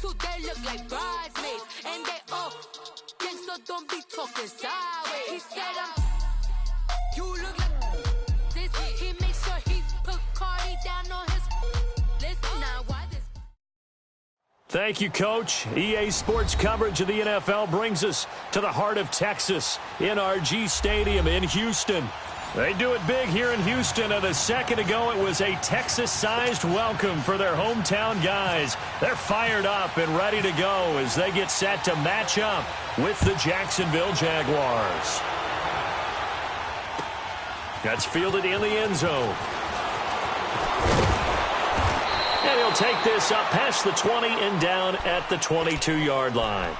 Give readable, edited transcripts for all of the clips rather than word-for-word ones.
two, they look like bridesmaids. And they all think so, don't be talking sideways. He said you look like this. He makes sure he put Cardi down on his list. Now why this? Thank you, Coach. EA Sports coverage of the NFL brings us to the heart of Texas, NRG Stadium in Houston. They do it big here in Houston, and a second ago it was a Texas-sized welcome for their hometown guys. They're fired up and ready to go as they get set to match up with the Jacksonville Jaguars. That's fielded in the end zone. And he'll take this up past the 20 and down at the 22-yard line.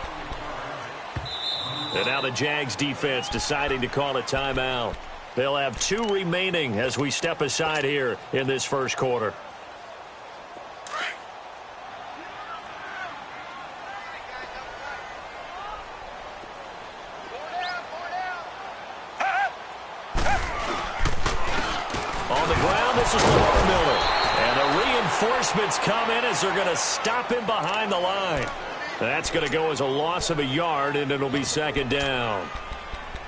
And now the Jags defense deciding to call a timeout. They'll have 2 remaining as we step aside here in this first quarter. On the ground, this is Lamar Miller. And the reinforcements come in as they're going to stop him behind the line. That's going to go as a loss of a yard, and it'll be second down.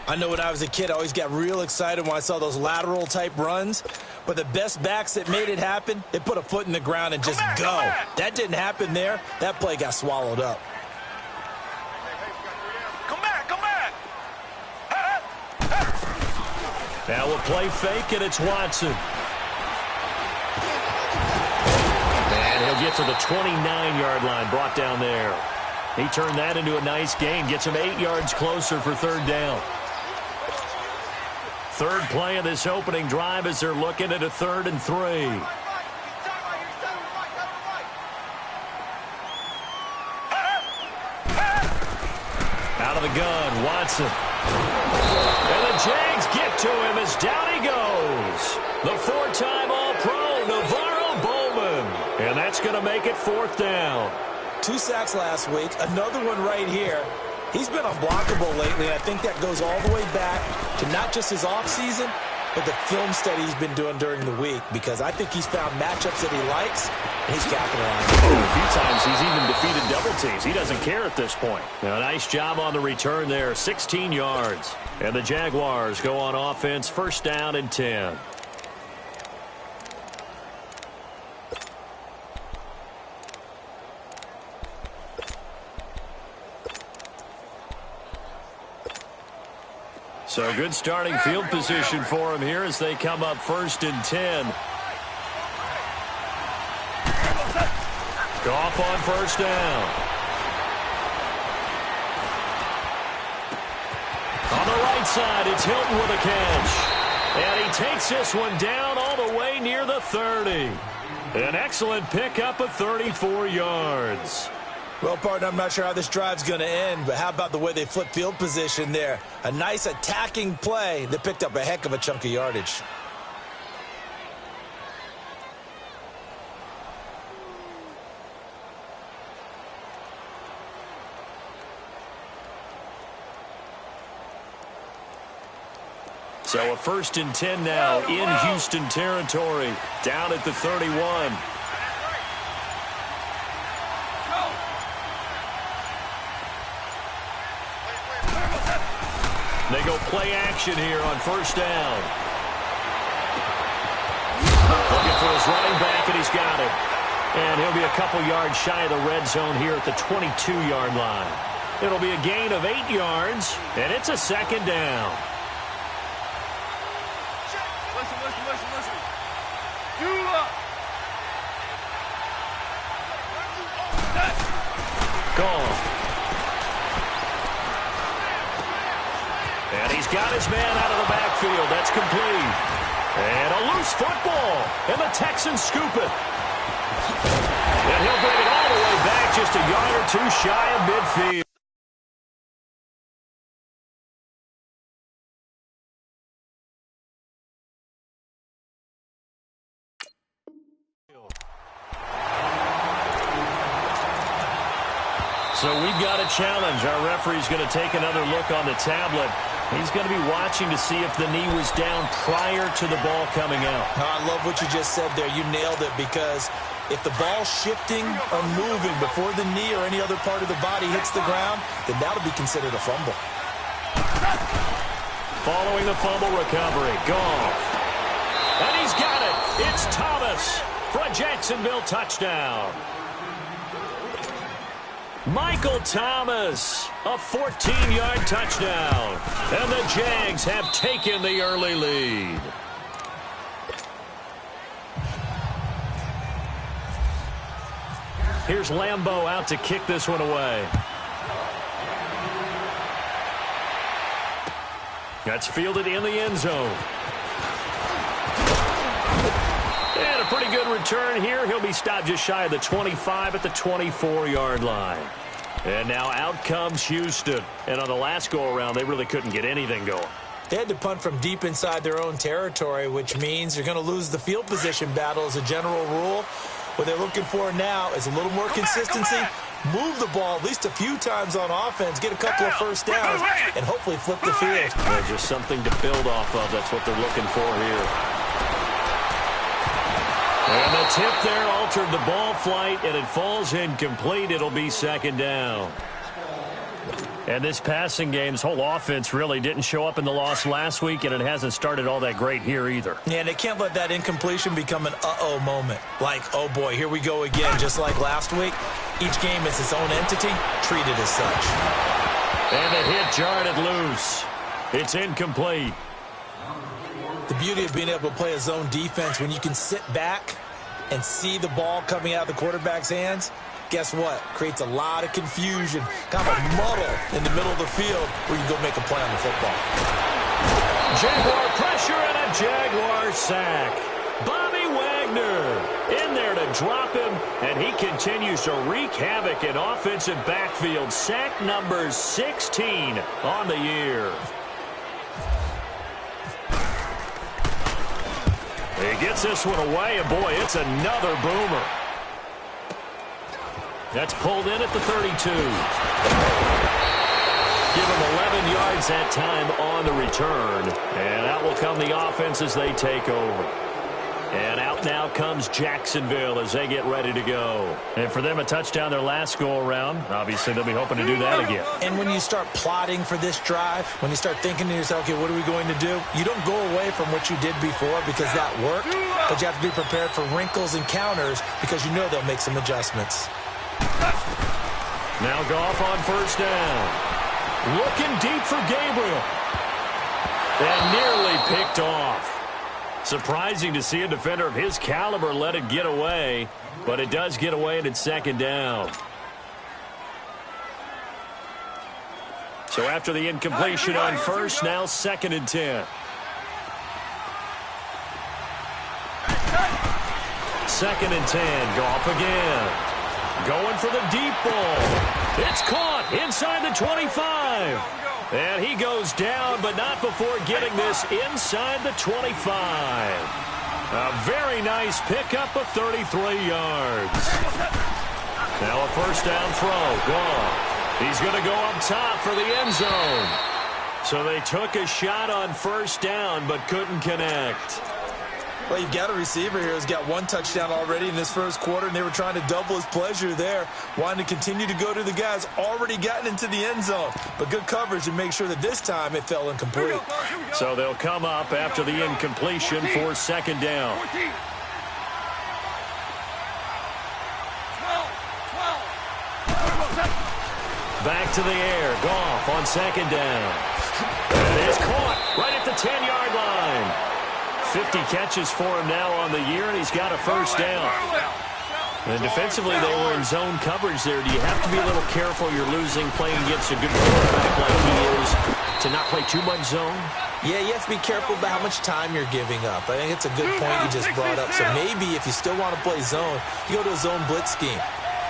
I know when I was a kid, I always got real excited when I saw those lateral-type runs. But the best backs that made it happen, they put a foot in the ground and just go. That didn't happen there. That play got swallowed up. Come back. Now we'll play fake, and it's Watson. And he'll get to the 29-yard line, brought down there. He turned that into a nice gain, gets him 8 yards closer for third down. Third play of this opening drive as they're looking at a 3rd and 3. Out of the gun, Watson. And the Jags get to him as down he goes. The 4-time All-Pro, Navarro Bowman. And that's going to make it 4th down. 2 sacks last week, another one right here. He's been unblockable lately, and I think that goes all the way back to not just his offseason, but the film study he's been doing during the week, because I think he's found matchups that he likes, and he's capitalizing. A few times he's even defeated double teams. He doesn't care at this point. Now, nice job on the return there, 16 yards. And the Jaguars go on offense, 1st down and 10. So good starting field position for him here as they come up 1st and 10. Goff on 1st down. On the right side, it's Hilton with a catch. And he takes this one down all the way near the 30. An excellent pickup of 34 yards. Well, partner, I'm not sure how this drive's going to end, but how about the way they flip field position there? A nice attacking play that picked up a heck of a chunk of yardage. So a 1st and 10 now in Houston territory, down at the 31. They go play action here on 1st down. Looking for his running back, and he's got it. And he'll be a couple yards shy of the red zone here at the 22-yard line. It'll be a gain of 8 yards, and it's a 2nd down. Listen. You up. Gone. And he's got his man out of the backfield. That's complete. And a loose football. And the Texans scoop it. And he'll bring it all the way back just a yard or 2 shy of midfield. So we've got a challenge. Our referee's going to take another look on the tablet. He's going to be watching to see if the knee was down prior to the ball coming out. I love what you just said there. You nailed it, because if the ball's shifting or moving before the knee or any other part of the body hits the ground, then that'll be considered a fumble. Following the fumble recovery, Goff. And he's got it. It's Thomas for a Jacksonville touchdown. Michael Thomas, a 14-yard touchdown. And the Jags have taken the early lead. Here's Lambeau out to kick this one away. That's fielded in the end zone. And a pretty good return here. He'll be stopped just shy of the 25 at the 24-yard line. And now out comes Houston. And on the last go-around, they really couldn't get anything going. They had to punt from deep inside their own territory, which means you're going to lose the field position battle as a general rule. What they're looking for now is a little more consistency, move the ball at least a few times on offense, get a couple of first downs, and hopefully flip the field. Just something to build off of. That's what they're looking for here. And the tip there altered the ball flight, and it falls incomplete. It'll be second down. And this passing game's whole offense really didn't show up in the loss last week, and it hasn't started all that great here either. Yeah, and they can't let that incompletion become an uh-oh moment. Like, oh boy, here we go again, just like last week. Each game is its own entity, treated as such. And the hit jarred it loose. It's incomplete. The beauty of being able to play a zone defense, when you can sit back and see the ball coming out of the quarterback's hands, guess what? Creates a lot of confusion, kind of a muddle in the middle of the field where you go make a play on the football. Jaguar pressure and a Jaguar sack. Bobby Wagner in there to drop him, and he continues to wreak havoc in offensive backfield. Sack number 16 on the year. He gets this one away, and boy, it's another boomer. That's pulled in at the 32. Give him 11 yards that time on the return. And out will come the offense as they take over. And out now comes Jacksonville as they get ready to go. And for them, a touchdown their last go-around. Obviously, they'll be hoping to do that again. And when you start plotting for this drive, when you start thinking to yourself, okay, what are we going to do? You don't go away from what you did before because that worked. But you have to be prepared for wrinkles and counters because you know they'll make some adjustments. Now Goff on first down. Looking deep for Gabriel. And nearly picked off. Surprising to see a defender of his caliber let it get away, but it does get away and it's second down. So after the incompletion on first, now 2nd and 10. 2nd and 10, Goff again. Going for the deep ball. It's caught inside the 25. And he goes down, but not before getting this inside the 25. A very nice pickup of 33 yards. Now a first down throw. Goff. He's going to go up top for the end zone. So they took a shot on first down, but couldn't connect. Well, you've got a receiver here who's got one touchdown already in this first quarter, and they were trying to double his pleasure there, wanting to continue to go to the guys already gotten into the end zone. But good coverage to make sure that this time it fell incomplete. So they'll come up after the incompletion for second down. Back to the air. Goff on second down. And it is caught right at the 10-yard line. 50 catches for him now on the year, and he's got a first down. And defensively, they were in zone coverage there. Do you have to be a little careful you're losing playing against a good quarterback like he is to not play too much zone? Yeah, you have to be careful about how much time you're giving up. I think it's a good point you just brought up. So maybe if you still want to play zone, you go to a zone blitz scheme.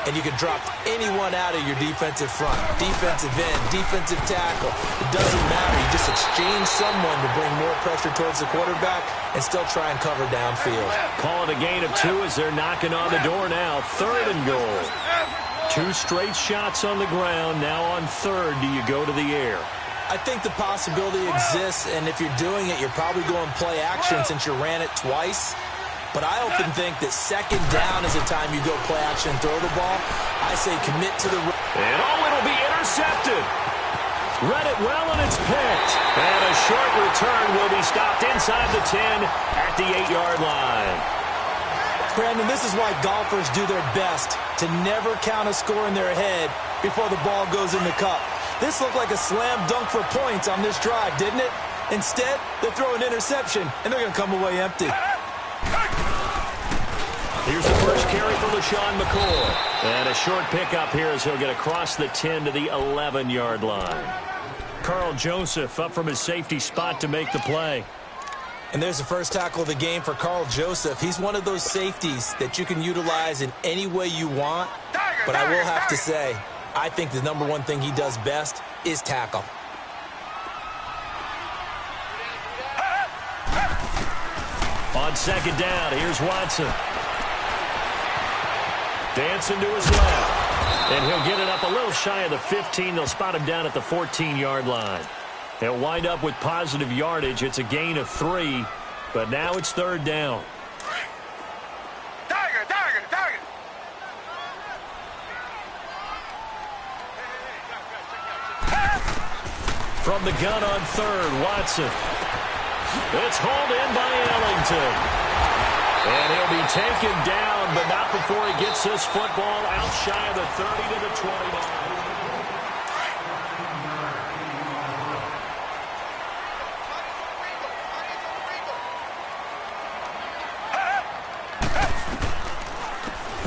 And you can drop anyone out of your defensive front. Defensive end, defensive tackle. It doesn't matter. You just exchange someone to bring more pressure towards the quarterback and still try and cover downfield. Call it a gain of 2 as they're knocking on the door now. 3rd and goal. 2 straight shots on the ground. Now on 3rd, do you go to the air? I think the possibility exists, and if you're doing it, you're probably going play action since you ran it twice. But I often think that second down is the time you go play action and throw the ball. I say commit to the... And it'll be intercepted. Read it well, and it's picked. And a short return will be stopped inside the 10 at the 8-yard line. Brandon, this is why golfers do their best to never count a score in their head before the ball goes in the cup. This looked like a slam dunk for points on this drive, didn't it? Instead, they throw an interception, and they're going to come away empty. Here's the first carry for LaShawn McCoy. And a short pickup here as he'll get across the 10 to the 11-yard line. Carl Joseph up from his safety spot to make the play. And there's the first tackle of the game for Carl Joseph. He's one of those safeties that you can utilize in any way you want. But I will have to say, I think the number one thing he does best is tackle. On second down, here's Watson. Dancing to his left. And he'll get it up a little shy of the 15. They'll spot him down at the 14-yard line. They'll wind up with positive yardage. It's a gain of 3, but now it's third down. Tiger. From the gun on third, Watson. It's hauled in by Ellington. And he'll be taken down, but not before he gets this football out shy of the 30 to the 29.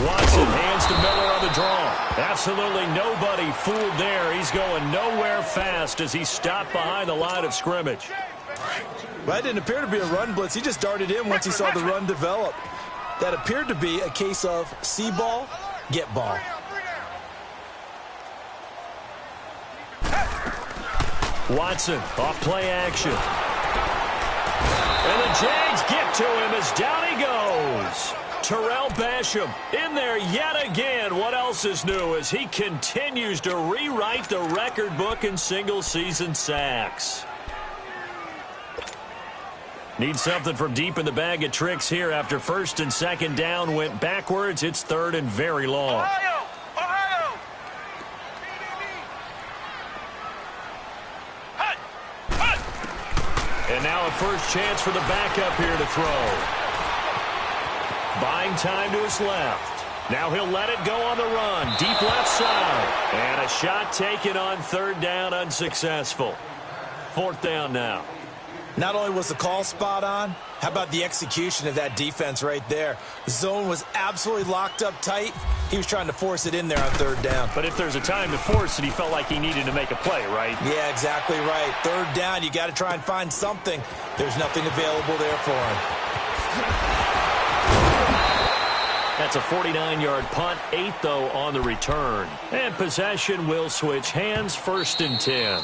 Watson hands to Miller on the draw. Absolutely nobody fooled there. He's going nowhere fast as he stopped behind the line of scrimmage. Well, that didn't appear to be a run blitz. He just darted in once he saw the run develop. That appeared to be a case of see ball, get ball. Watson off play action. And the Jags get to him as down he goes. Terrell Basham in there yet again. What else is new as he continues to rewrite the record book in single-season sacks. Need something from deep in the bag of tricks here after first and second down went backwards. It's third and very long. Ohio! And now a first chance for the backup here to throw. Buying time to his left. Now he'll let it go on the run. Deep left side. And a shot taken on third down, unsuccessful. Fourth down now. Not only was the call spot on, how about the execution of that defense right there? The zone was absolutely locked up tight. He was trying to force it in there on third down. But if there's a time to force it, he felt like he needed to make a play, right? Yeah, exactly right. Third down, you got to try and find something. There's nothing available there for him. That's a 49-yard punt, 8 though on the return. And possession will switch hands, first and 10.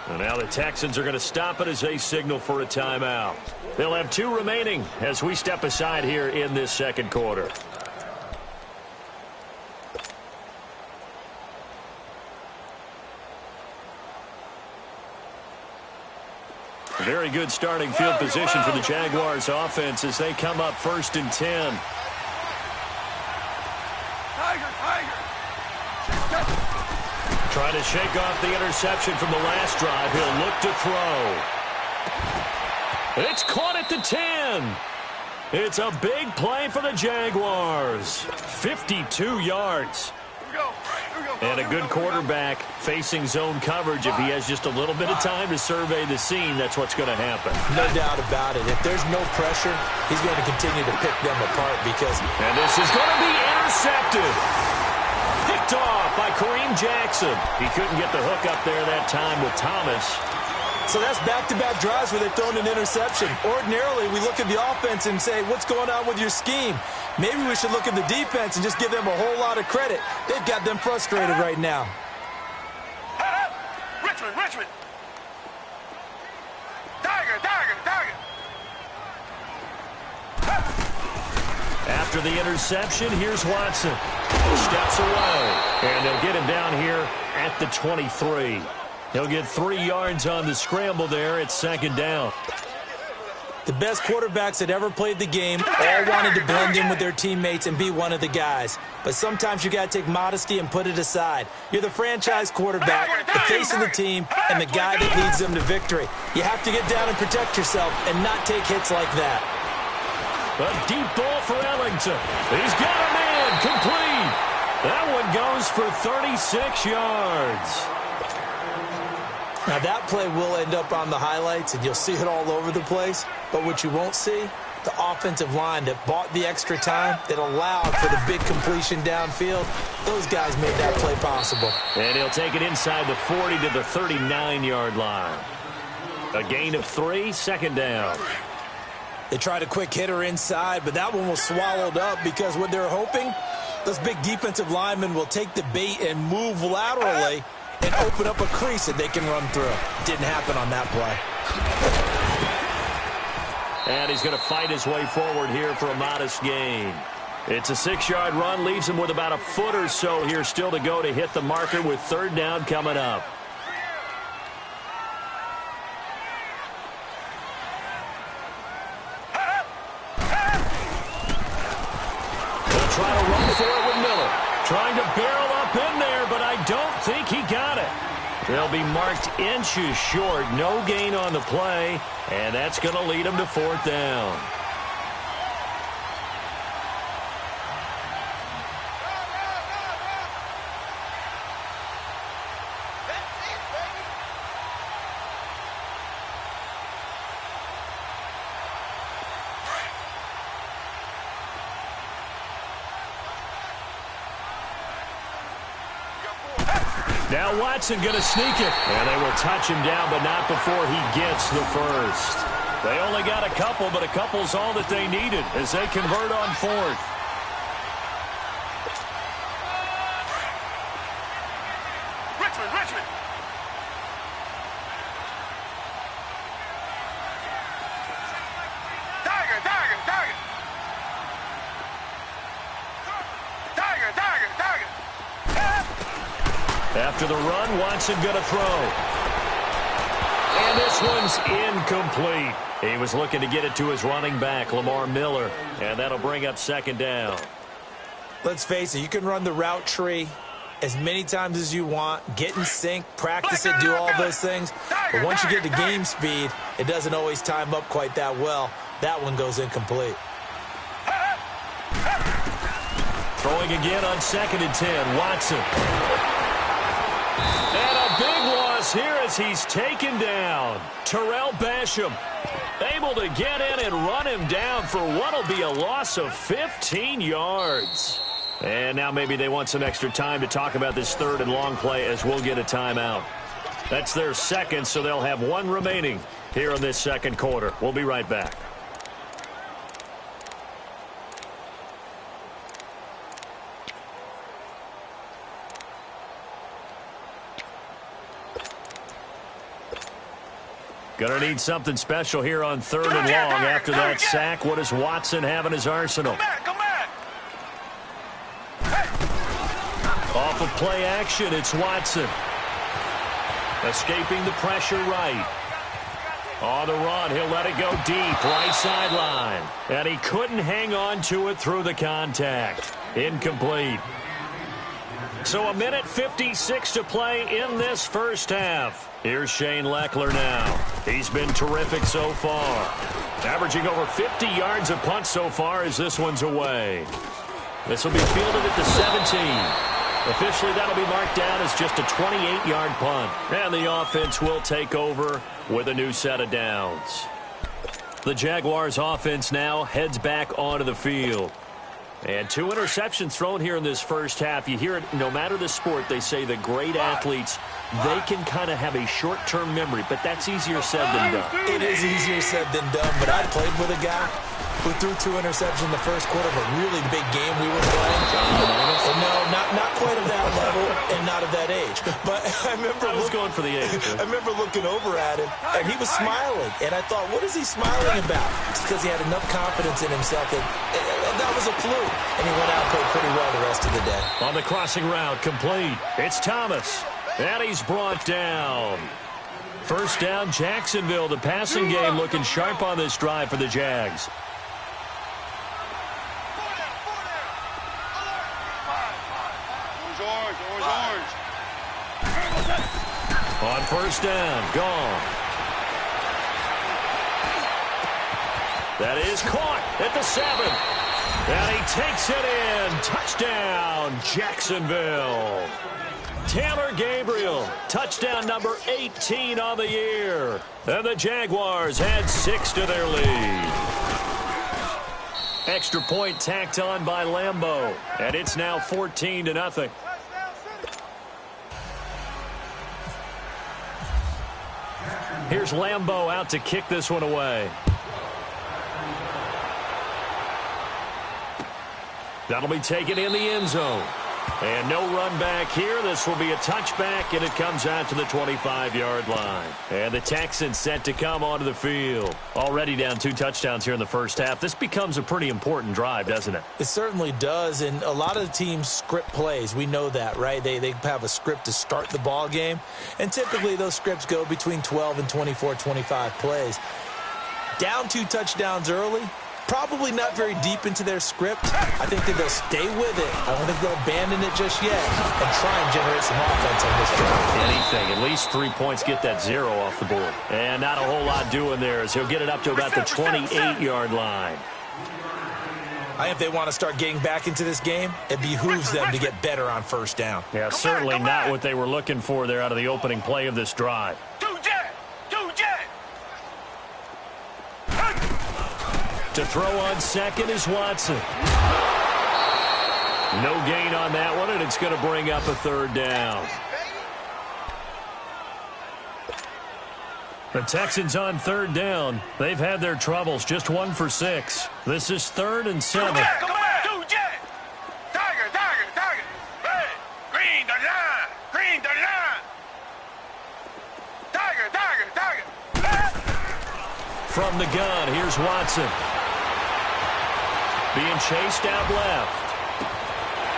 And now the Texans are going to stop it as they signal for a timeout. They'll have 2 remaining as we step aside here in this second quarter. Very good starting field position for the Jaguars offense as they come up first and 10. Trying to shake off the interception from the last drive. He'll look to throw. It's caught at the 10. It's a big play for the Jaguars. 52 yards. And a good quarterback facing zone coverage. If he has just a little bit of time to survey the scene, that's what's going to happen. No doubt about it. If there's no pressure, he's going to continue to pick them apart because... And this is going to be intercepted. Picked off by Kareem Jackson. He couldn't get the hook up there that time with Thomas. So that's back-to-back drives where they've thrown an interception. Ordinarily, we look at the offense and say, what's going on with your scheme? Maybe we should look at the defense and just give them a whole lot of credit. They've got them frustrated right now. Richmond. Tiger. After the interception, here's Watson. Steps away. And they'll get him down here at the 23. He'll get 3 yards on the scramble there. It's second down. The best quarterbacks that ever played the game all wanted to blend in with their teammates and be one of the guys. But sometimes you got to take modesty and put it aside. You're the franchise quarterback, the face of the team, and the guy that leads them to victory. You have to get down and protect yourself and not take hits like that. A deep ball for Ellington. He's got a man, complete. That one goes for 36 yards. Now, that play will end up on the highlights, and you'll see it all over the place. But what you won't see, the offensive line that bought the extra time, that allowed for the big completion downfield, those guys made that play possible. And he'll take it inside the 40 to the 39-yard line. A gain of 3, second down. They tried a quick hitter inside, but that one was swallowed up because what they're hoping, those big defensive linemen will take the bait and move laterally and open up a crease that they can run through. Didn't happen on that play. And he's going to fight his way forward here for a modest gain. It's a 6-yard run, leaves him with about a foot or so here still to go to hit the marker with third down coming up. They'll try to run for it with Miller. Trying to barrel up in there, but I don't think he got it. They'll be marked inches short. No gain on the play, and that's going to lead them to fourth down. Now Watson going to sneak it. And they will touch him down, but not before he gets the first. They only got a couple, but a couple's all that they needed as they convert on fourth. Richmond. Tiger. After the run, Watson going to throw. And this one's incomplete. He was looking to get it to his running back, Lamar Miller, and that'll bring up second down. Let's face it, you can run the route tree as many times as you want, get in sync, practice it, do all those things. But once you get to game speed, it doesn't always time up quite that well. That one goes incomplete. Throwing again on 2nd and 10, Watson. And a big loss here as he's taken down. Terrell Basham able to get in and run him down for what will be a loss of 15 yards. And now maybe they want some extra time to talk about this third and long play as we'll get a timeout. That's their second, so they'll have one remaining here in this second quarter. We'll be right back. Gonna need something special here on third and long after that sack. What does Watson have in his arsenal? Come back. Off of play action, it's Watson. Escaping the pressure right. On the run, he'll let it go deep, right sideline. And he couldn't hang on to it through the contact. Incomplete. So 1:56 to play in this first half. Here's Shane Leckler now. He's been terrific so far. Averaging over 50 yards a punt so far as this one's away. This will be fielded at the 17. Officially, that'll be marked down as just a 28-yard punt. And the offense will take over with a new set of downs. The Jaguars offense now heads back onto the field. And 2 interceptions thrown here in this first half. You hear it, no matter the sport, they say the great athletes, they can kind of have a short-term memory, but that's easier said than done. It is easier said than done, but I played with a guy who threw 2 interceptions in the first quarter of a really big game we were playing. And no, not quite of that level and not of that age. But I was going for the age. I remember looking over at him, and he was smiling. And I thought, what is he smiling about? It's because he had enough confidence in himself that was a fluke. And he went out and played pretty well the rest of the day. On the crossing route, complete. It's Thomas. And he's brought down. First down, Jacksonville. The passing game looking sharp on this drive for the Jags. On first down, gone. That is caught at the 7. And he takes it in. Touchdown, Jacksonville. Taylor Gabriel, touchdown number 18 on the year. And the Jaguars add 6 to their lead. Extra point tacked on by Lambeau. And it's now 14-0. Here's Lambeau out to kick this one away. That'll be taken in the end zone. And no run back here. This will be a touchback, and it comes out to the 25-yard line. And the Texans set to come onto the field. Already down 2 touchdowns here in the first half. This becomes a pretty important drive, doesn't it? It certainly does, and a lot of the teams script plays. We know that, right? They have a script to start the ball game, and typically those scripts go between 12 and 24, 25 plays. Down 2 touchdowns early. Probably not very deep into their script. I think that they'll stay with it. I don't think they'll abandon it just yet and try and generate some offense on this drive. Anything. At least 3 points get that 0 off the board. And not a whole lot doing there as he'll get it up to about the 28-yard line. I think if they want to start getting back into this game, it behooves them to get better on first down. Yeah, certainly not what they were looking for there out of the opening play of this drive. To throw on second is Watson. No gain on that one, and it's going to bring up a third down. The Texans on third down. They've had their troubles, just 1 for 6. This is 3rd and 7. Tiger. Hey, green the line. Tiger. From the gun, here's Watson. Being chased out left.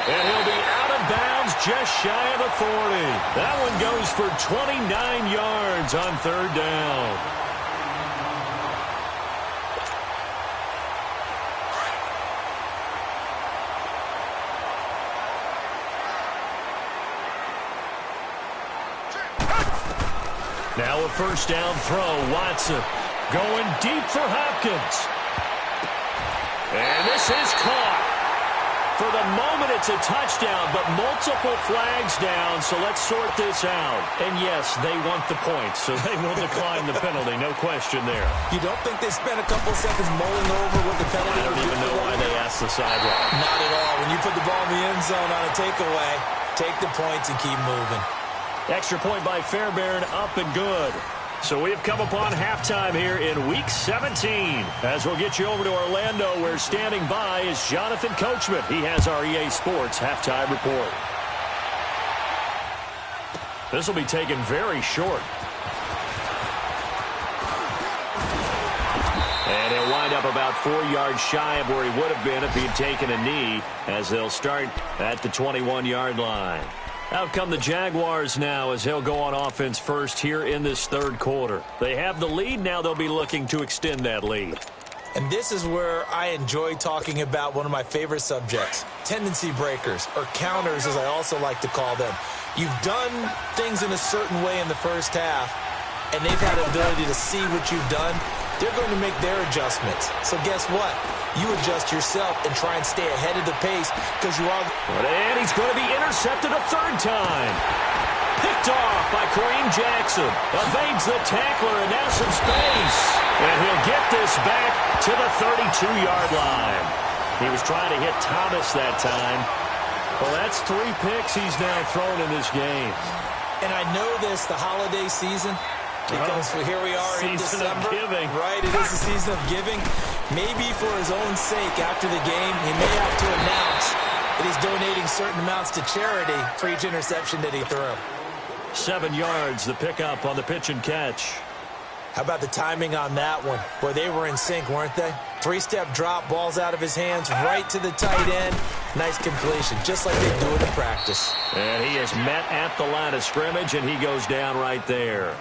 And he'll be out of bounds just shy of the 40. That one goes for 29 yards on third down. Now a first down throw. Watson going deep for Hopkins. And this is caught. For the moment, it's a touchdown, but multiple flags down, so let's sort this out. And yes, they want the points, so they will decline the penalty, no question there. You don't think they spent a couple seconds mulling over what the penalty? I don't even know why they asked the sideline. Not at all. When you put the ball in the end zone on a takeaway, take the points and keep moving. Extra point by Fairbairn, up and good. So we've come upon halftime here in Week 17. As we'll get you over to Orlando, where standing by is Jonathan Coachman. He has our EA Sports halftime report. This will be taken very short. And he'll wind up about 4 yards shy of where he would have been if he had taken a knee, as they'll start at the 21-yard line. Out come the Jaguars now as they'll go on offense first here in this third quarter. They have the lead. Now they'll be looking to extend that lead. And this is where I enjoy talking about one of my favorite subjects, tendency breakers, or counters as I also like to call them. You've done things in a certain way in the first half, and they've had the ability to see what you've done. They're going to make their adjustments. So guess what? You adjust yourself and try and stay ahead of the pace because you are. And he's going to be intercepted a third time. Picked off by Kareem Jackson. Evades the tackler and now some space. And he'll get this back to the 32-yard line. He was trying to hit Thomas that time. Well, that's 3 picks he's now thrown in this game. And I know this, the holiday season, because here we are in December. Giving. Right, it is the season of giving. Maybe for his own sake after the game, he may have to announce that he's donating certain amounts to charity for each interception that he threw. 7 yards, the pickup on the pitch and catch. How about the timing on that one? Boy, they were in sync, weren't they? Three-step drop, ball's out of his hands, right to the tight end. Nice completion, just like they do it in practice. And he is met at the line of scrimmage, and he goes down right there.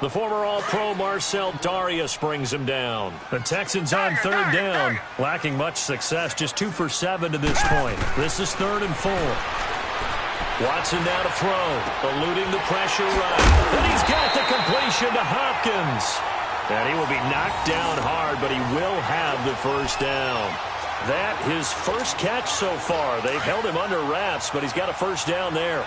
The former All-Pro Marcel Darius brings him down. The Texans on third down, lacking much success, just 2 for 7 to this point. This is 3rd and 4. Watson now to throw, eluding the pressure right. And he's got the completion to Hopkins. And he will be knocked down hard, but he will have the first down. That his first catch so far. They've held him under wraps, but he's got a first down there.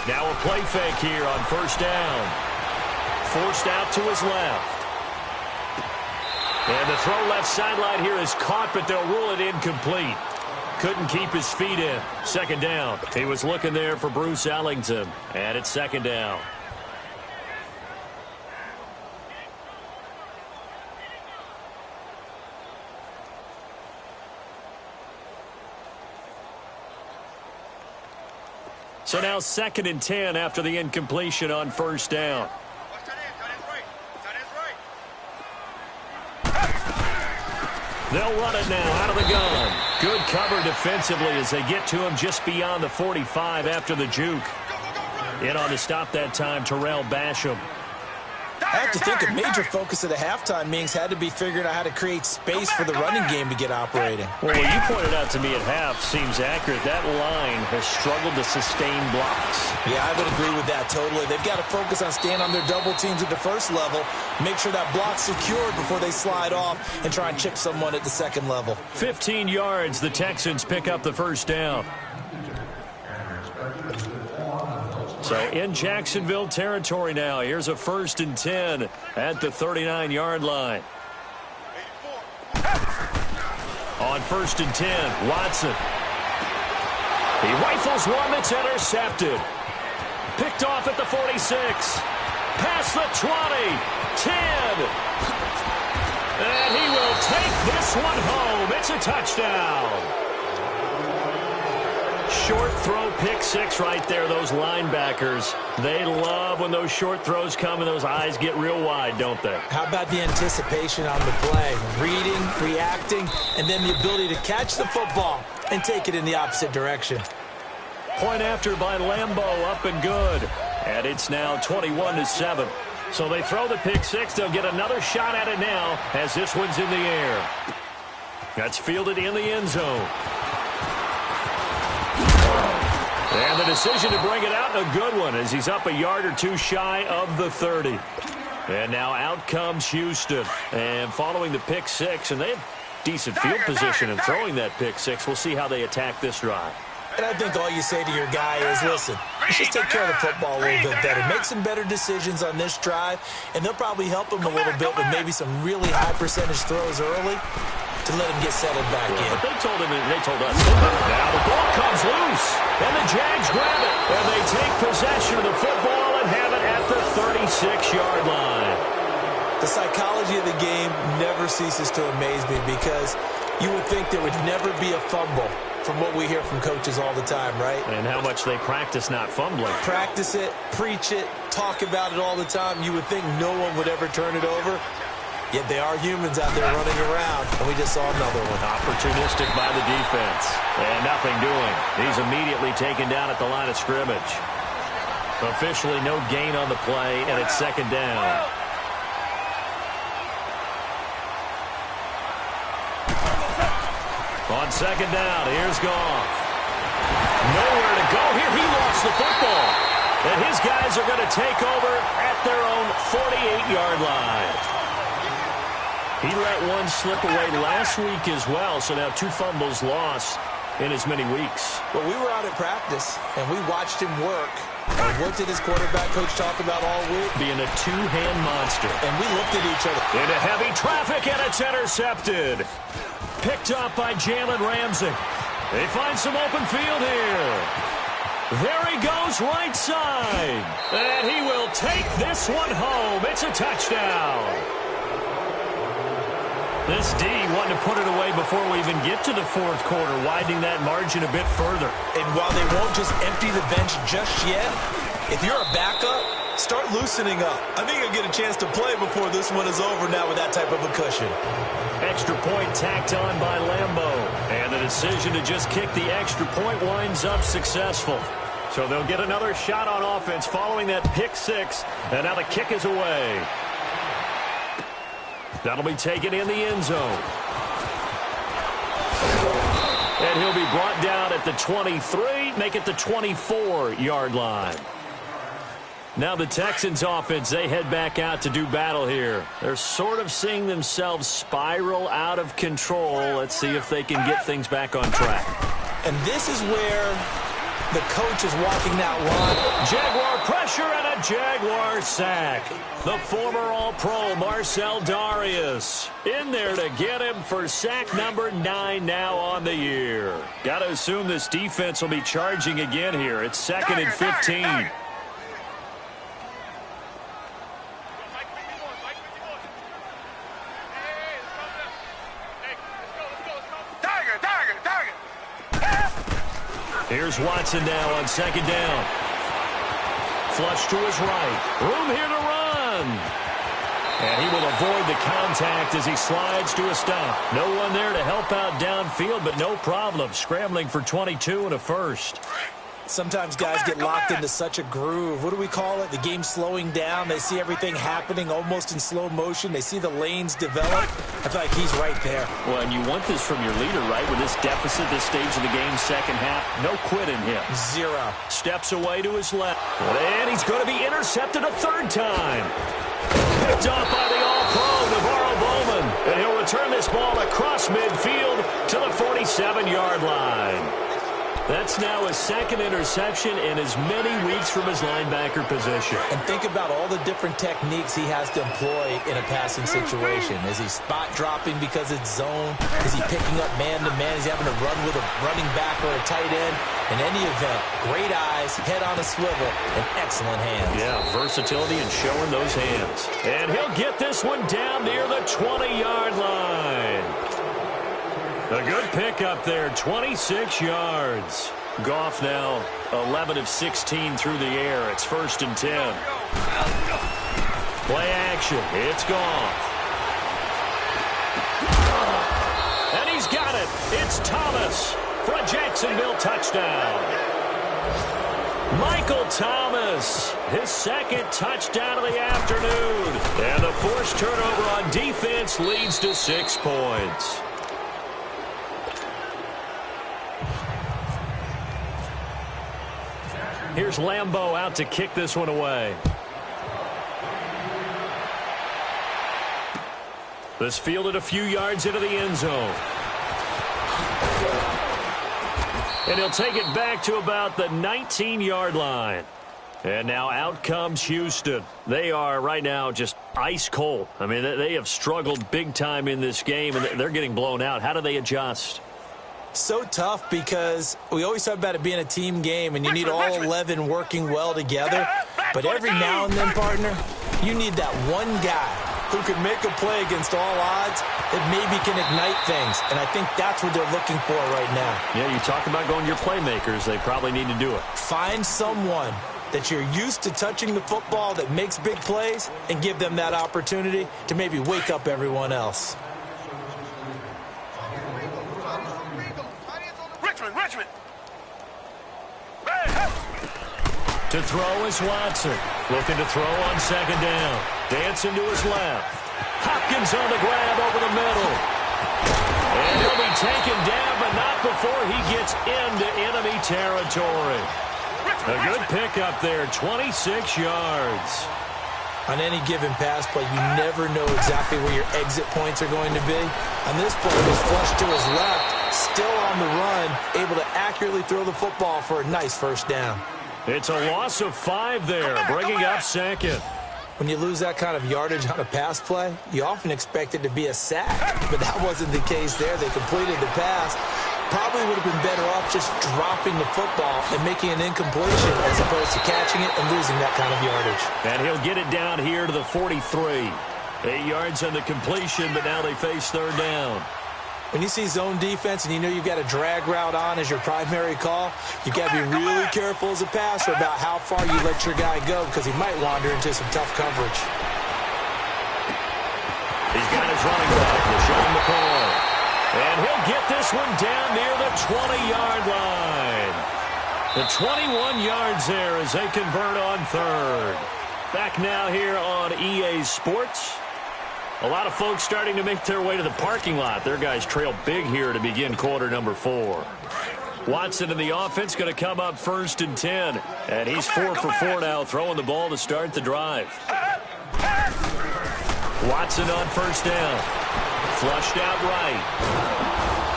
Now a play fake here on first down. Forced out to his left. And the throw left sideline here is caught, but they'll rule it incomplete. Couldn't keep his feet in. Second down. He was looking there for Bruce Ellington. And it's second down. So now 2nd and 10 after the incompletion on first down. They'll run it now out of the gun. Good cover defensively as they get to him just beyond the 45 after the juke. In on the stop that time, Terrell Basham. I have to think a major focus of the halftime meetings had to be figuring out how to create space for the running game to get operating. Well, what you pointed out to me at half seems accurate. That line has struggled to sustain blocks. Yeah, I would agree with that totally. They've got to focus on staying on their double teams at the first level, make sure that block's secured before they slide off and try and chip someone at the second level. 15 yards, the Texans pick up the first down. So in Jacksonville territory now. Here's a 1st and 10 at the 39-yard line. On 1st and 10, Watson. He rifles one that's intercepted. Picked off at the 46. Past the 20. 10. And he will take this one home. It's a touchdown. Short throw, pick six right there. Those linebackers, they love when those short throws come and those eyes get real wide, don't they? How about the anticipation on the play? Reading, reacting, and then the ability to catch the football and take it in the opposite direction. Point after by Lambeau, up and good. And it's now 21-7. So they throw the pick six. They'll get another shot at it now as this one's in the air. That's fielded in the end zone. And the decision to bring it out, a good one, as he's up a yard or two shy of the 30. And now out comes Houston. And following the pick six, and they have decent field position in throwing that pick six. We'll see how they attack this drive. And I think all you say to your guy is, listen, let's just take care of the football a little bit better. Make some better decisions on this drive, and they'll probably help him a little bit with maybe some really high percentage throws early to let him get settled back in. But they told us. Now the ball comes loose, and the Jags grab it. And they take possession of the football and have it at the 36-yard line. The psychology of the game never ceases to amaze me because you would think there would never be a fumble from what we hear from coaches all the time, right? And how much they practice not fumbling. Practice it, preach it, talk about it all the time. You would think no one would ever turn it over. Yet they are humans out there running around, and we just saw another one. Opportunistic by the defense. And nothing doing. He's immediately taken down at the line of scrimmage. Officially no gain on the play, and it's second down. On second down, here's Goff. Nowhere to go here. He lost the football. And his guys are going to take over at their own 48-yard line. He let one slip away last week as well, so now 2 fumbles lost in as many weeks. Well, we were out at practice, and we watched him work. And what did his quarterback coach talk about all week? Being a two-hand monster. And we looked at each other. Into heavy traffic, and it's intercepted. Picked up by Jalen Ramsey. They find some open field here. There he goes right side. And he will take this one home. It's a touchdown. This D wanting to put it away before we even get to the fourth quarter, widening that margin a bit further. And while they won't just empty the bench just yet, if you're a backup, start loosening up. I think you'll get a chance to play before this one is over now with that type of a cushion. Extra point tacked on by Lambo. And the decision to just kick the extra point winds up successful. So they'll get another shot on offense following that pick six. And now the kick is away. That'll be taken in the end zone. And he'll be brought down at the 23, make it the 24-yard line. Now the Texans offense, they head back out to do battle here. They're sort of seeing themselves spiral out of control. Let's see if they can get things back on track. And this is where the coach is walking that line. Jaguar pressure and a Jaguar sack. The former All-Pro Marcel Darius in there to get him for sack number 9 now on the year. Got to assume this defense will be charging again here. It's 2nd and 15. Here's Watson now on 2nd down. Flush to his right. Room here to run. And he will avoid the contact as he slides to a stop. No one there to help out downfield, but no problem. Scrambling for 22 and a first. Sometimes guys get locked into such a groove. What do we call it? The game's slowing down. They see everything happening almost in slow motion. They see the lanes develop. I feel like he's right there. Well, and you want this from your leader, right? With this deficit, this stage of the game, second half, no quit in him. 0. Steps away to his left. And he's going to be intercepted a third time. Picked off by the All-Pro, Navarro Bowman. And he'll return this ball across midfield to the 47-yard line. That's now his 2nd interception in as many weeks from his linebacker position. And think about all the different techniques he has to employ in a passing situation. Is he spot dropping because it's zone? Is he picking up man-to-man? Is he having to run with a running back or a tight end? In any event, great eyes, head on a swivel, and excellent hands. Yeah, versatility and showing those hands. And he'll get this one down near the 20-yard line. A good pick up there, 26 yards. Goff now 11 of 16 through the air. It's 1st and 10. Play action. It's Goff. And he's got it. It's Thomas for a Jacksonville touchdown. Michael Thomas, his 2nd touchdown of the afternoon. And the forced turnover on defense leads to 6 points. Here's Lambo out to kick this one away. This fielded a few yards into the end zone. And he'll take it back to about the 19-yard line. And now out comes Houston. They are right now just ice cold. I mean, they have struggled big time in this game, and they're getting blown out. How do they adjust? So tough because we always talk about it being a team game and you need all 11 working well together. But every now and then, partner, you need that one guy who can make a play against all odds that maybe can ignite things. And I think that's what they're looking for right now. Yeah, you talk about going to your playmakers. They probably need to do it. Find someone that you're used to touching the football that makes big plays and give them that opportunity to maybe wake up everyone else. Richmond. To throw is Watson. Looking to throw on 2nd down. Dancing to his left. Hopkins on the grab over the middle. And he'll be taken down, but not before he gets into enemy territory. A good pickup there, 26 yards. On any given pass play, you never know exactly where your exit points are going to be. On this play, he was flushed to his left, still on the run, able to accurately throw the football for a nice 1st down. It's a loss of 5 there, bringing up 2nd. When you lose that kind of yardage on a pass play, you often expect it to be a sack, but that wasn't the case there. They completed the pass. Probably would have been better off just dropping the football and making an incompletion as opposed to catching it and losing that kind of yardage. And he'll get it down here to the 43. 8 yards on the completion, but now they face third down. When you see zone defense and you know you've got a drag route on as your primary call, you've got to be really careful as a passer about how far you let your guy go because he might wander into some tough coverage. He's got his running back, LaShawn McCoy. And he'll get this one down near the 20-yard line. The 21 yards there as they convert on third. Back now here on EA Sports. A lot of folks starting to make their way to the parking lot. Their guys trail big here to begin quarter number 4. Watson in the offense going to come up 1st and 10. And he's 4 for 4 now, throwing the ball to start the drive. Watson on 1st down. Flushed out right.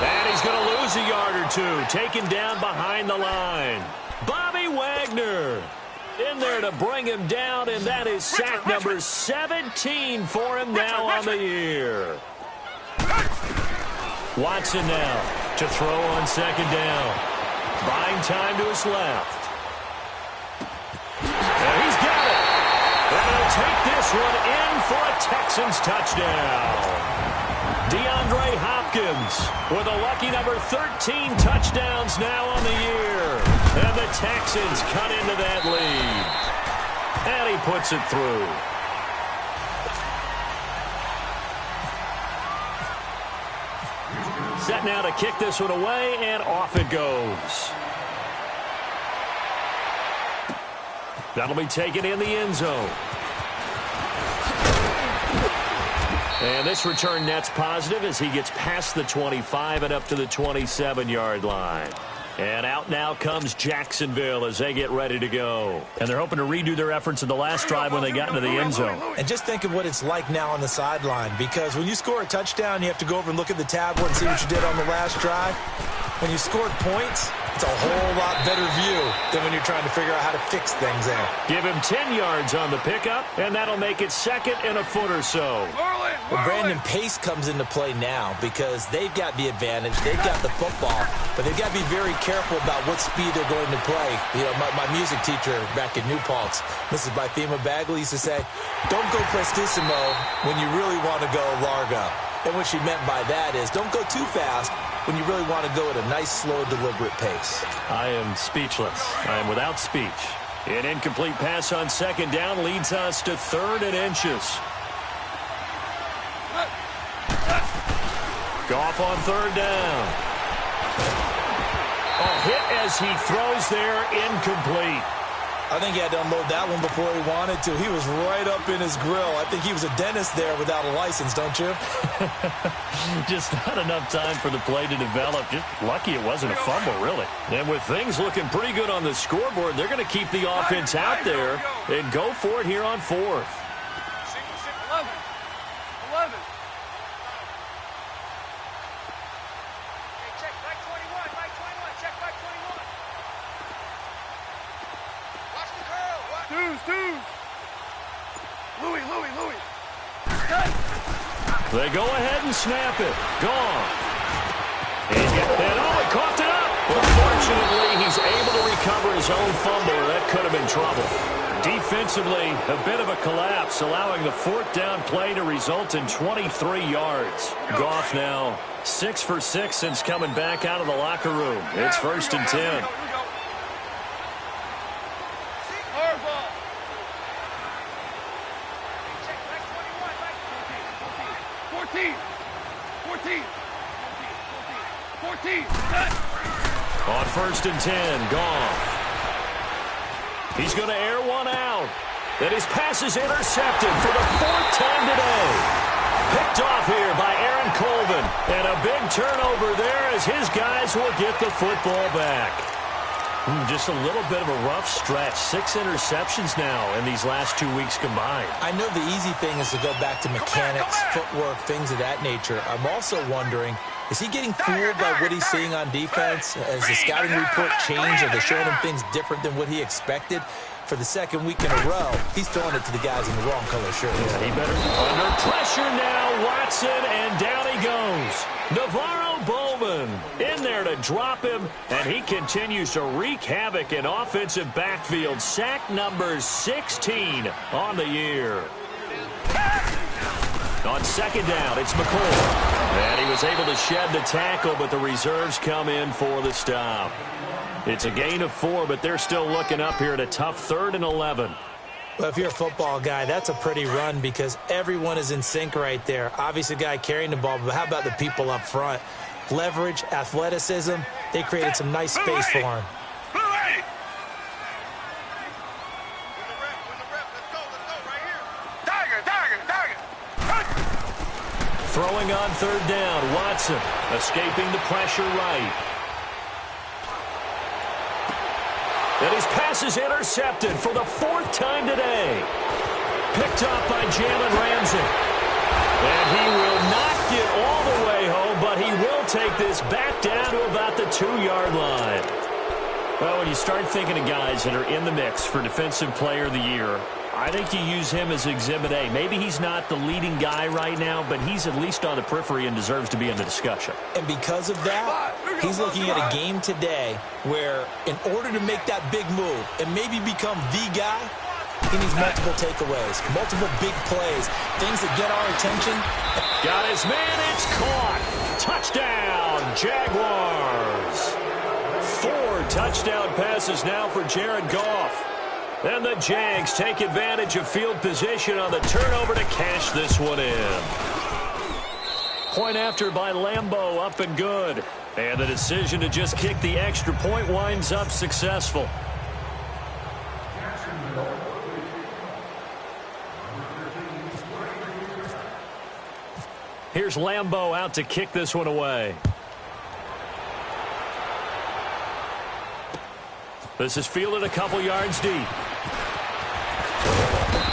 And he's going to lose a yard or 2. Taken down behind the line. Bobby Wagner in there to bring him down, and that is sack number 17 for him now on the year. Watson now to throw on 2nd down. Buying time to his left. And he's got it. And he'll take this one in for a Texans touchdown. DeAndre Hopkins with a lucky number 13 touchdowns now on the year. And the Texans cut into that lead. And he puts it through. Set now to kick this one away, and off it goes. That'll be taken in the end zone. And this return net's positive as he gets past the 25 and up to the 27-yard line. And out now comes Jacksonville as they get ready to go. And they're hoping to redo their efforts in the last drive when they got into the end zone. And just think of what it's like now on the sideline, because when you score a touchdown, you have to go over and look at the tablet and see what you did on the last drive. When you scored points, it's a whole lot better view than when you're trying to figure out how to fix things there. Give him 10 yards on the pickup, and that'll make it 2nd and a foot or so. Well, Brandon, pace comes into play now because they've got the advantage. They've got the football, but they've got to be very careful about what speed they're going to play. You know, my music teacher back in New Paltz, Mrs. Bythema Bagley, used to say, don't go prestissimo when you really want to go largo. And what she meant by that is don't go too fast when you really want to go at a nice, slow, deliberate pace. I am speechless. I am without speech. An incomplete pass on 2nd down leads us to 3rd and inches. Goff on 3rd down. A hit as he throws there, incomplete. I think he had to unload that one before he wanted to. He was right up in his grill. I think he was a dentist there without a license, don't you? Just not enough time for the play to develop. Just lucky it wasn't a fumble, really. And with things looking pretty good on the scoreboard, they're going to keep the offense out there and go for it here on 4th. 11. Louis. They go ahead and snap it. Gone. He's got it. Oh, he coughed it up. Unfortunately, he's able to recover his own fumble. That could have been trouble. Defensively, a bit of a collapse, allowing the 4th down play to result in 23 yards. Goff now 6 for 6 since coming back out of the locker room. It's 1st and 10. 14. On 1st and 10, Goff. He's going to air one out. And his pass is intercepted for the 4th time today. Picked off here by Aaron Colvin. And a big turnover there as his guys will get the football back. Just a little bit of a rough stretch. 6 interceptions now in these last 2 weeks combined. I know the easy thing is to go back to mechanics, footwork, things of that nature. I'm also wondering, is he getting fooled by what he's seeing on defense? Has the scouting report changed? Are they showing him things different than what he expected? For the 2nd week in a row, he's throwing it to the guys in the wrong color shirts. Yeah, he better. Under pressure now, Watson, and down he goes. Navarro Bowman in there to drop him, and he continues to wreak havoc in offensive backfield. Sack number 16 on the year. On second down, it's McCoy. And he was able to shed the tackle, but the reserves come in for the stop. It's a gain of 4, but they're still looking up here at a tough 3rd and 11. Well, if you're a football guy, that's a pretty run because everyone is in sync right there. Obviously, the guy carrying the ball, but how about the people up front? Leverage, athleticism, they created some nice space for him. Throwing on 3rd down, Watson escaping the pressure right. And his pass is intercepted for the 4th time today. Picked up by Jalen Ramsey. And he will not get all the way home, but he will take this back down to about the 2-yard line. Well, when you start thinking of guys that are in the mix for Defensive Player of the Year, I think you use him as Exhibit A. Maybe he's not the leading guy right now, but he's at least on the periphery and deserves to be in the discussion. And because of that, he's looking at a game today where in order to make that big move and maybe become the guy, he needs multiple takeaways, multiple big plays, things that get our attention. Got his man, it's caught. Touchdown, Jaguars. 4 touchdown passes now for Jared Goff. And the Jags take advantage of field position on the turnover to cash this one in. Point after by Lambeau, up and good. And the decision to just kick the extra point winds up successful. Here's Lambeau out to kick this one away. This is fielded a couple yards deep.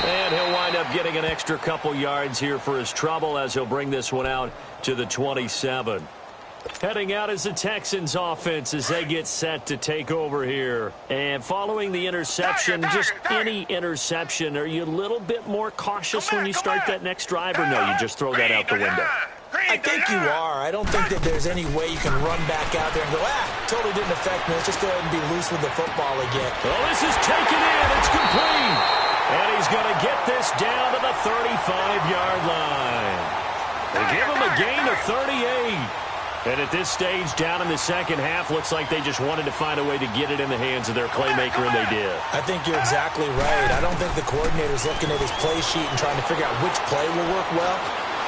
And he'll wind up getting an extra couple yards here for his trouble as he'll bring this one out to the 27. Heading out is the Texans offense as they get set to take over here. And following the interception, just any interception, are you a little bit more cautious when you start that next drive, or no, you just throw that out the window? I think you are. I don't think that there's any way you can run back out there and go, totally didn't affect me. Let's just go ahead and be loose with the football again. Well, this is taken in. It's complete. And he's going to get this down to the 35-yard line. They give him a gain of 38. And at this stage, down in the second half, looks like they just wanted to find a way to get it in the hands of their playmaker, and they did. I think you're exactly right. I don't think the coordinator's looking at his play sheet and trying to figure out which play will work well.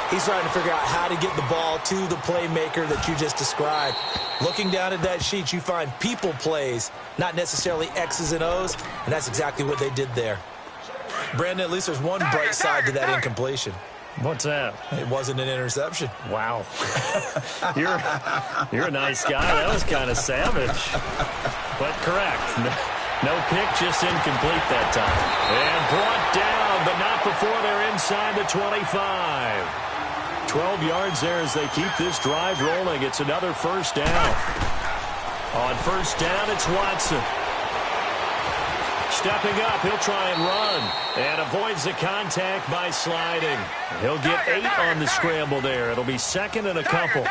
He's trying to figure out how to get the ball to the playmaker that you just described. Looking down at that sheet, you find people plays, not necessarily X's and O's, and that's exactly what they did there. Brandon, at least there's one bright side to that incompletion. What's that? It wasn't an interception. Wow. You're a nice guy. That was kind of savage. But correct. No pick, just incomplete that time. And brought down, but not before they're inside the 25. 12 yards there as they keep this drive rolling. It's another first down. On first down, it's Watson. Stepping up, he'll try and run. And avoids the contact by sliding. He'll get 8 on the scramble there. It'll be second and a couple.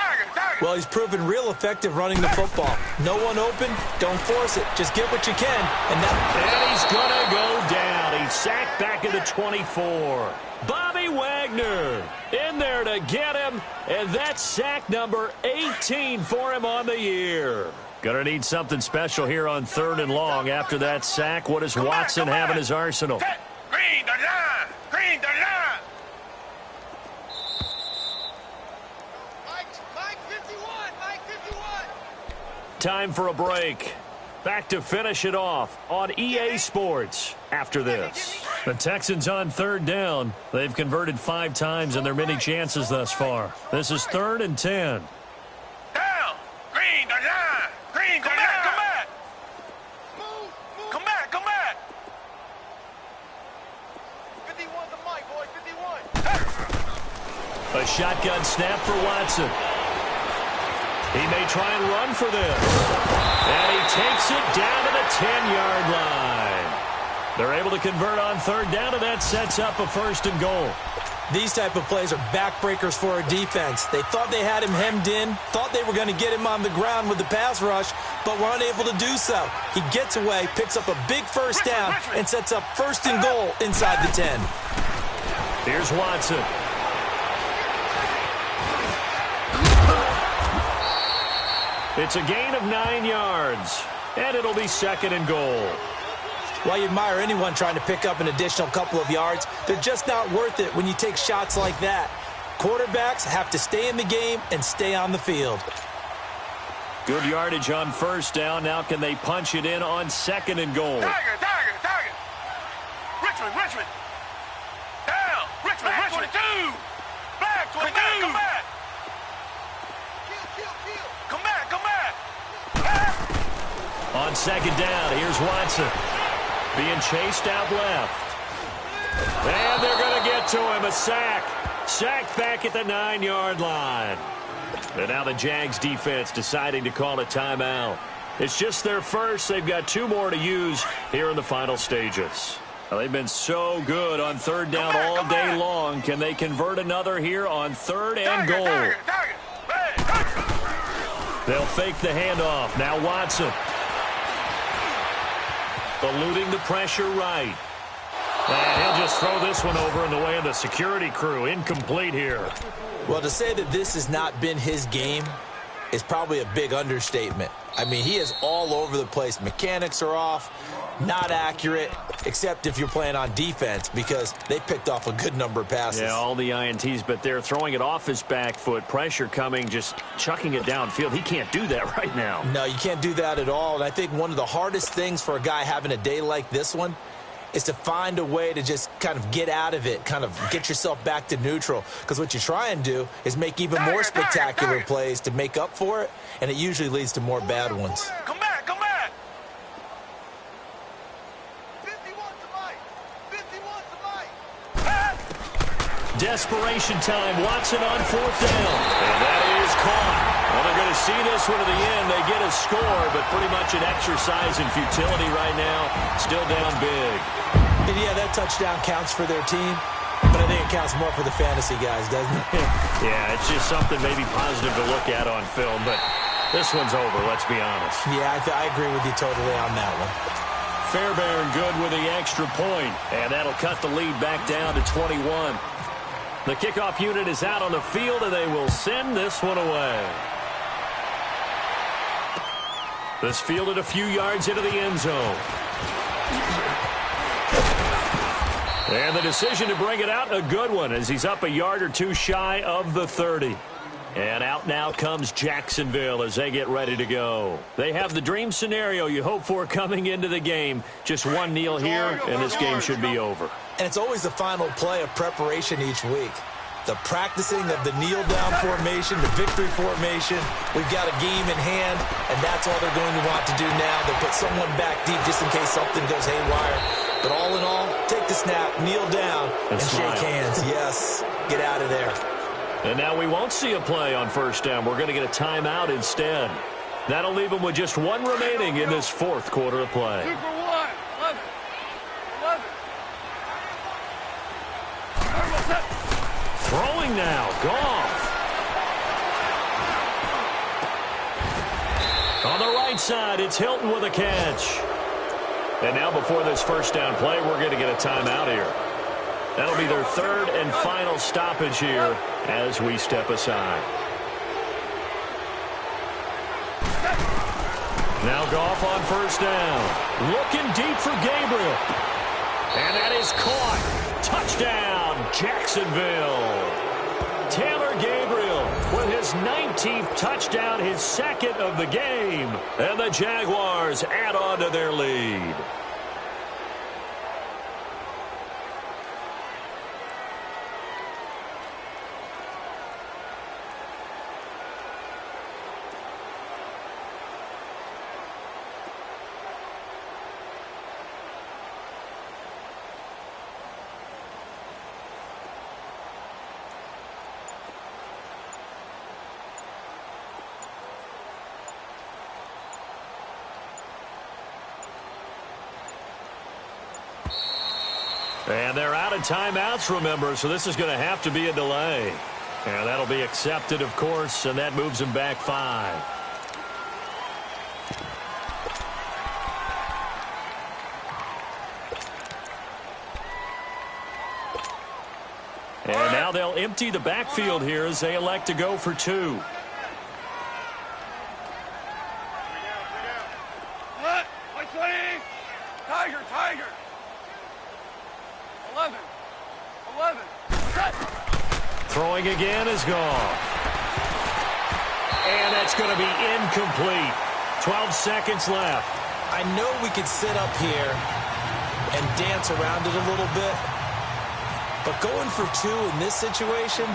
Well, he's proven real effective running the football. No one open, don't force it. Just get what you can. And he's going to go down. He's sacked back at the 24. Bobby Wagner in there to get him. And that's sack number 18 for him on the year. Going to need something special here on 3rd and long. After that sack, what does Watson have in his arsenal? Green the line! Green the line! Mike 51! Mike 51! Time for a break. Back to finish it off on EA Sports after this. The Texans on 3rd down. They've converted 5 times in their many chances thus far. This is 3rd and 10. Down! Green the line! Green the line! Come back! Come back! Come back! 51 to Mike, boy, 51. A shotgun snap for Watson. He may try and run for this. And he takes it down to the 10-yard line. They're able to convert on 3rd down, and that sets up a 1st and goal. These type of plays are backbreakers for a defense. They thought they had him hemmed in, thought they were going to get him on the ground with the pass rush, but were unable to do so. He gets away, picks up a big first down, and sets up 1st and goal inside the 10. Here's Watson. It's a gain of 9 yards, and it'll be 2nd and goal. While you admire anyone trying to pick up an additional couple of yards, they're just not worth it when you take shots like that. Quarterbacks have to stay in the game and stay on the field. Good yardage on 1st down. Now can they punch it in on 2nd and goal? Tiger. Richmond. Down. Richmond. 22. Back. Come back. Come back. On 2nd down, here's Watson. Being chased out left. And they're going to get to him. A sack. Sacked back at the 9-yard line. And now the Jags defense deciding to call a timeout. It's just their first. They've got 2 more to use here in the final stages. Well, they've been so good on 3rd down all day long. Can they convert another here on 3rd and goal? They'll fake the handoff. Now Watson. Eluding the pressure right. And he'll just throw this one over in the way of the security crew. Incomplete here. Well, to say that this has not been his game is probably a big understatement. I mean, he is all over the place. Mechanics are off, not accurate, except if you're playing on defense because they picked off a good number of passes. Yeah, all the INTs, but they're throwing it off his back foot. Pressure coming, just chucking it downfield. He can't do that right now. No, you can't do that at all. And I think one of the hardest things for a guy having a day like this one is to find a way to just kind of get out of it, kind of get yourself back to neutral. Because what you try and do is make even more spectacular plays to make up for it, and it usually leads to more bad ones. Come back. 51 Desperation time. Watson on 4th down. And that is caught. Well, they're going to see this one to the end. They get a score, but pretty much an exercise in futility right now. Still down big. And yeah, that touchdown counts for their team, but I think it counts more for the fantasy guys, doesn't it? Yeah, it's just something maybe positive to look at on film, but this one's over, let's be honest. Yeah, I agree with you totally on that one. Fairbairn good with the extra point, and that'll cut the lead back down to 21. The kickoff unit is out on the field, and they will send this one away. This fielded a few yards into the end zone. And the decision to bring it out, a good one, as he's up a yard or 2 shy of the 30. And out now comes Jacksonville as they get ready to go. They have the dream scenario you hope for coming into the game. Just one kneel here, and this game should be over. And it's always the final play of preparation each week. The practicing of the kneel-down formation, the victory formation. We've got a game in hand, and that's all they're going to want to do now. They'll put someone back deep just in case something goes haywire. But all in all, take the snap, kneel down, and shake hands. Yes, get out of there. And now we won't see a play on 1st down. We're going to get a timeout instead. That'll leave them with just 1 remaining in this 4th quarter of play. 2 for 1. 11. Throwing now, Goff. On the right side, it's Hilton with a catch. And now before this 1st down play, we're going to get a timeout here. That'll be their 3rd and final stoppage here as we step aside. Now Goff on 1st down. Looking deep for Gabriel. And that is caught. Touchdown, Jacksonville. Taylor Gabriel with his 19th touchdown, his 2nd of the game. And the Jaguars add on to their lead. And they're out of timeouts, remember, so this is going to have to be a delay. And that'll be accepted, of course, and that moves them back 5. And now they'll empty the backfield here as they elect to go for 2. Throwing again is gone. And that's going to be incomplete. 12 seconds left. I know we could sit up here and dance around it a little bit, but going for 2 in this situation,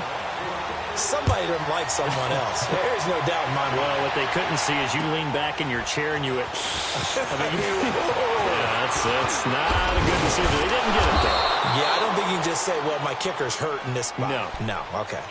somebody doesn't like someone else. There's no doubt in my mind. Well, what they couldn't see is you lean back in your chair and you went, yeah, that's not a good decision. They didn't get it, though. Yeah, I don't think you can just say, well, my kicker's hurt in this spot. No, okay.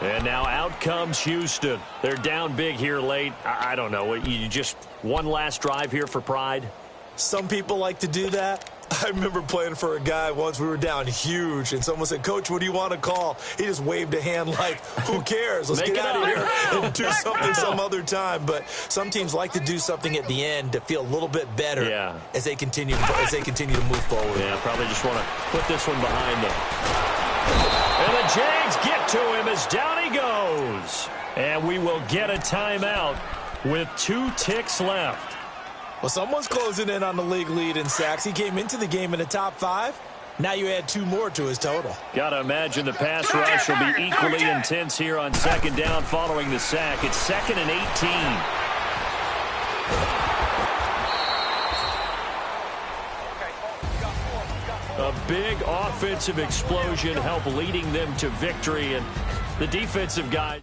And now out comes Houston. They're down big here late. I don't know. You just one last drive here for pride? Some people like to do that. I remember playing for a guy once. We were down huge, and someone said, Coach, what do you want to call? He just waved a hand like, who cares? Let's get out of here and do something some other time. But some teams like to do something at the end to feel a little bit better as they continue to move forward. Yeah, probably just want to put this one behind them. And the Jags get to him as down he goes. And we will get a timeout with 2 ticks left. Well, someone's closing in on the league lead in sacks. He came into the game in the top 5. Now you add 2 more to his total. Got to imagine the pass rush will be equally intense here on second down following the sack. It's 2nd and 18. A big offensive explosion helped leading them to victory, and the defensive guys.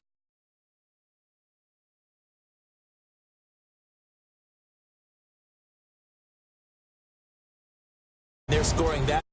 They're scoring that.